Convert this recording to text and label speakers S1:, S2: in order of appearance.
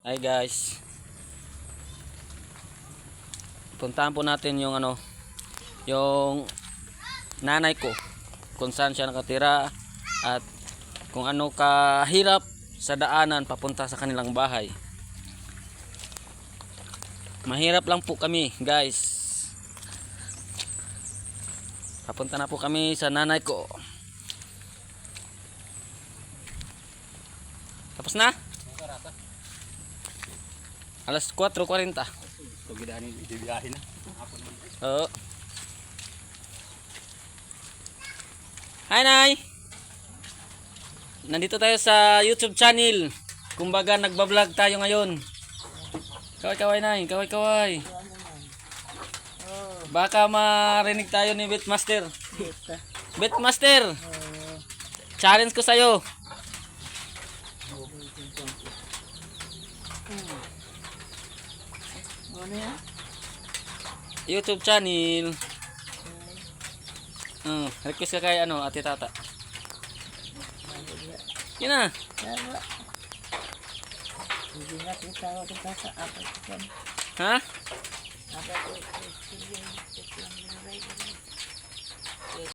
S1: Hi guys. Puntahan po natin yung yung nanay ko, kung saan siya nakatira at kung ano kahirap sa daanan papunta sa kanilang bahay. Mahirap lang po kami, guys. Papunta na po kami sa nanay ko. Tapos na? Alas 4:40.
S2: Bibiyahin na.
S1: Oo. Hi, Nay! Nandito tayo sa YouTube channel. Kumbaga nagbablog tayo ngayon. Kaway-kaway, Nay. Kaway-kaway. Baka marinig tayo ni Beatmaster. Beatmaster! Challenge ko sa'yo. YouTube channel. Request ka kay Ate Tata. Yun na. Ha?